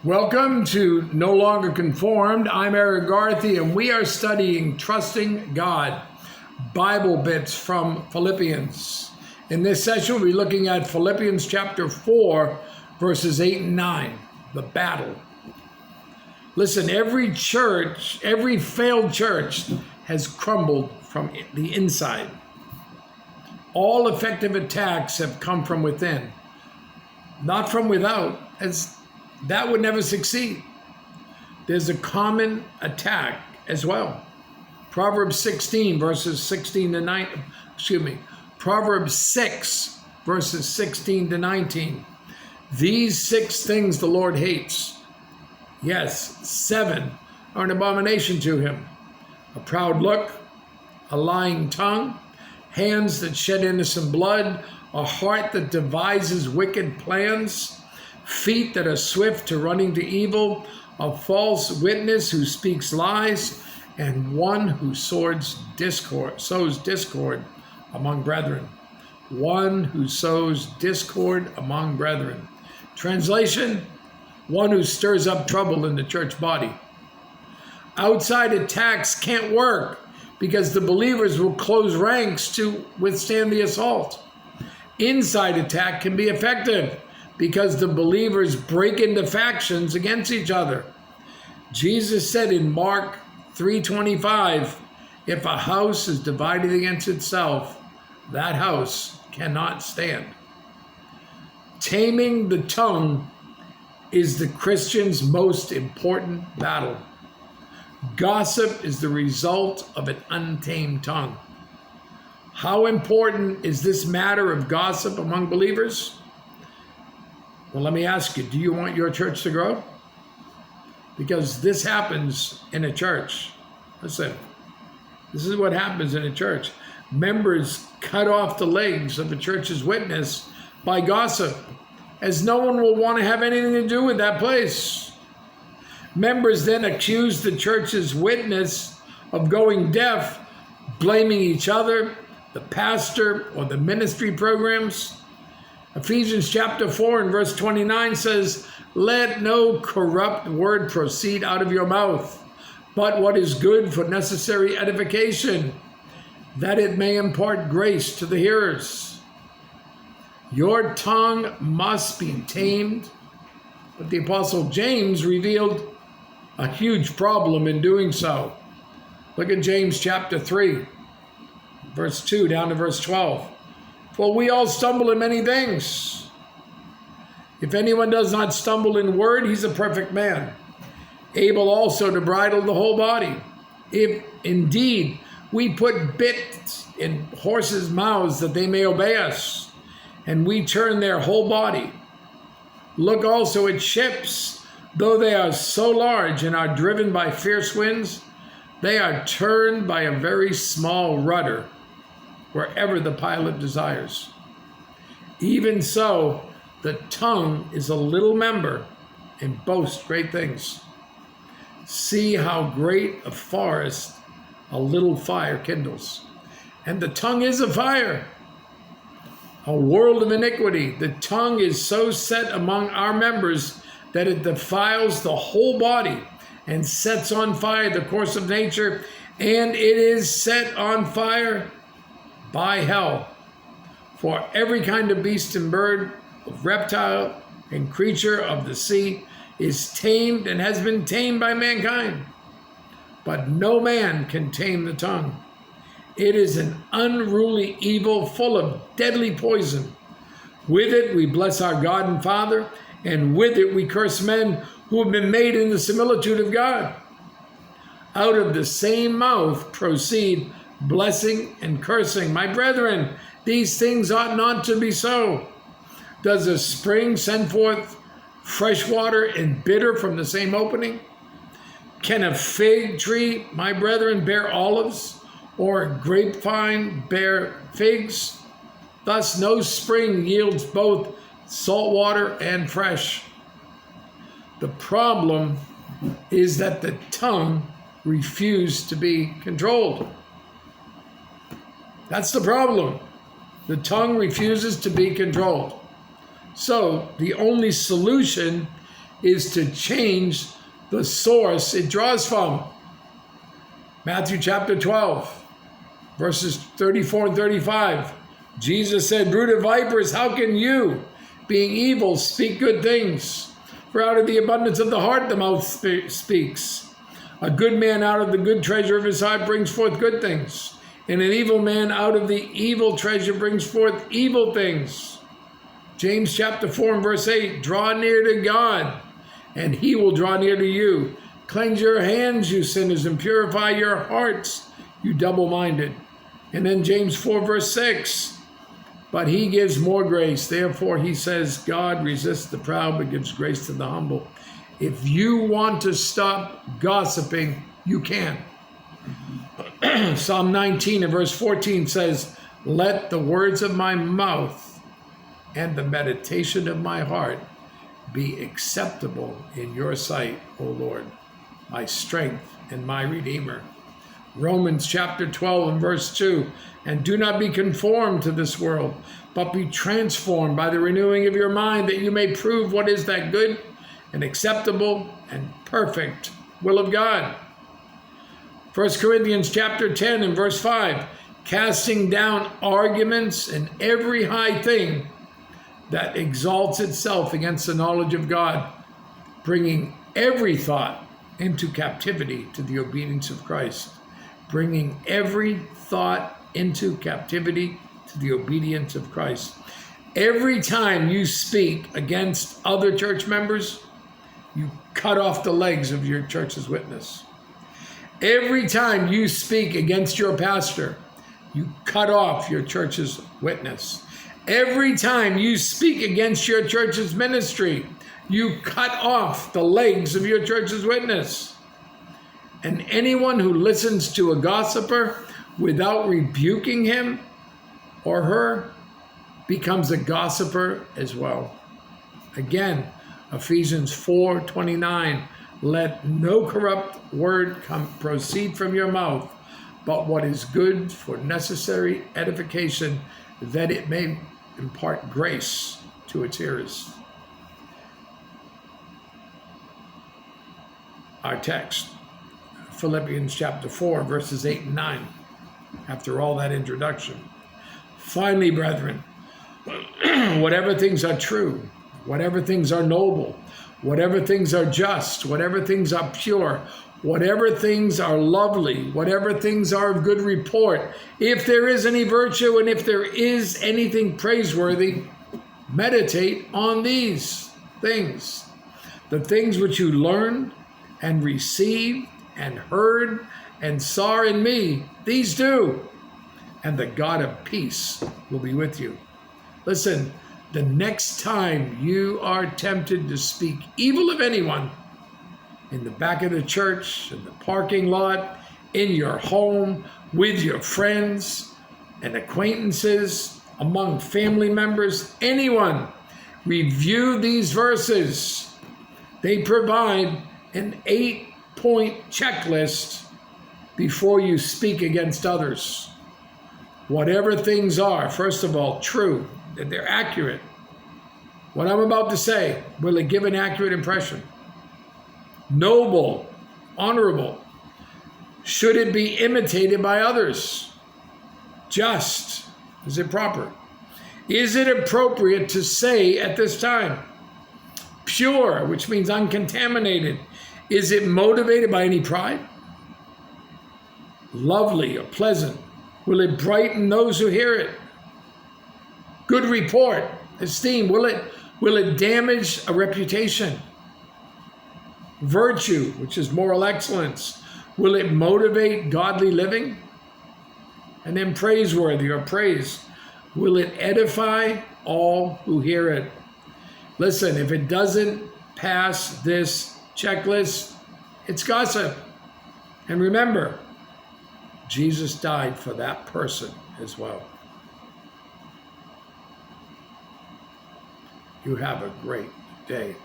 Welcome to No Longer Conformed. I'm Erik Garthe, and we are studying Trusting God, Bible bits from Philippians. In this session, we'll be looking at Philippians chapter 4, verses 8 and 9, the battle. Listen, every church, every failed church has crumbled from the inside. All effective attacks have come from within, not from without, as that would never succeed. There's a common attack as well. Proverbs 16, verses 16 to 9, Proverbs 6, verses 16 to 19. These 6 things the Lord hates. Yes, 7 are an abomination to him. A proud look, a lying tongue, hands that shed innocent blood, a heart that devises wicked plans, feet that are swift to running to evil, a false witness who speaks lies, and one who sows discord among brethren. One who sows discord among brethren. Translation, one who stirs up trouble in the church body. Outside attacks can't work because the believers will close ranks to withstand the assault. Inside attack can be effective because the believers break into factions against each other. Jesus said in Mark 3:25, if a house is divided against itself, that house cannot stand. Taming the tongue is the Christian's most important battle. Gossip is the result of an untamed tongue. How important is this matter of gossip among believers? Well, let me ask you, do you want your church to grow? Because this happens in a church. Listen, this is what happens in a church. Members cut off the legs of the church's witness by gossip, as no one will want to have anything to do with that place. Members then accuse the church's witness of going deaf, blaming each other, the pastor, or the ministry programs. Ephesians chapter 4 and verse 29 says, let no corrupt word proceed out of your mouth, but what is good for necessary edification, that it may impart grace to the hearers. Your tongue must be tamed, but the Apostle James revealed a huge problem in doing so. Look at James chapter 3, verse 2 down to verse 12. For we all stumble in many things. If anyone does not stumble in word, he's a perfect man, able also to bridle the whole body. If indeed we put bits in horses' mouths that they may obey us, and we turn their whole body. Look also at ships, though they are so large and are driven by fierce winds, they are turned by a very small rudder, wherever the pilot desires. Even so, the tongue is a little member and boasts great things. See how great a forest a little fire kindles. And the tongue is a fire, a world of iniquity. The tongue is so set among our members that it defiles the whole body and sets on fire the course of nature, and it is set on fire by hell. For every kind of beast and bird, of reptile and creature of the sea is tamed and has been tamed by mankind. But no man can tame the tongue. It is an unruly evil full of deadly poison. With it we bless our God and Father, and with it we curse men who have been made in the similitude of God. Out of the same mouth proceed blessing and cursing. My brethren, these things ought not to be so. Does a spring send forth fresh water and bitter from the same opening? Can a fig tree, my brethren, bear olives, or a grapevine bear figs? Thus no spring yields both salt water and fresh. The problem is that the tongue refused to be controlled. That's the problem. The tongue refuses to be controlled. So the only solution is to change the source it draws from. Matthew chapter 12, verses 34 and 35. Jesus said, "Brood of vipers, how can you, being evil, speak good things? For out of the abundance of the heart the mouth speaks. A good man out of the good treasure of his heart brings forth good things, and an evil man out of the evil treasure brings forth evil things." James chapter 4 and verse 8, "Draw near to God, and he will draw near to you. Cleanse your hands, you sinners, and purify your hearts, you double-minded." And then James 4 verse 6, "But he gives more grace. Therefore he says, God resists the proud, but gives grace to the humble." If you want to stop gossiping, you can. Psalm 19 and verse 14 says, "Let the words of my mouth and the meditation of my heart be acceptable in your sight, O Lord, my strength and my Redeemer." Romans chapter 12 and verse 2, "And do not be conformed to this world, but be transformed by the renewing of your mind, that you may prove what is that good and acceptable and perfect will of God." 1 Corinthians chapter 10 and verse 5, "Casting down arguments and every high thing that exalts itself against the knowledge of God, bringing every thought into captivity to the obedience of Christ." Bringing every thought into captivity to the obedience of Christ. Every time you speak against other church members, you cut off the legs of your church's witness. Every time you speak against your pastor, you cut off your church's witness. Every time you speak against your church's ministry, you cut off the legs of your church's witness. And anyone who listens to a gossiper without rebuking him or her becomes a gossiper as well. Again, Ephesians 4:29, "Let no corrupt word proceed from your mouth, but what is good for necessary edification, that it may impart grace to its hearers." Our text, Philippians chapter 4, verses 8 and 9, after all that introduction. "Finally, brethren, whatever things are true, whatever things are noble, whatever things are just, whatever things are pure, whatever things are lovely, whatever things are of good report, if there is any virtue and if there is anything praiseworthy, meditate on these things. The things which you learned and received and heard and saw in me, these do, and the God of peace will be with you." Listen, the next time you are tempted to speak evil of anyone, in the back of the church, in the parking lot, in your home, with your friends and acquaintances, among family members, anyone, review these verses. They provide an 8-point checklist before you speak against others. Whatever things are, first of all, true, that they're accurate. What I'm about to say, will it give an accurate impression? Noble, honorable. Should it be imitated by others? Just. Is it proper? Is it appropriate to say at this time? Pure, which means uncontaminated. Is it motivated by any pride? Lovely or pleasant. Will it brighten those who hear it? Good report, esteem. Will it damage a reputation? Virtue, which is moral excellence. Will it motivate godly living? And then praiseworthy or praise. Will it edify all who hear it? Listen, if it doesn't pass this checklist, it's gossip. And remember, Jesus died for that person as well. You have a great day.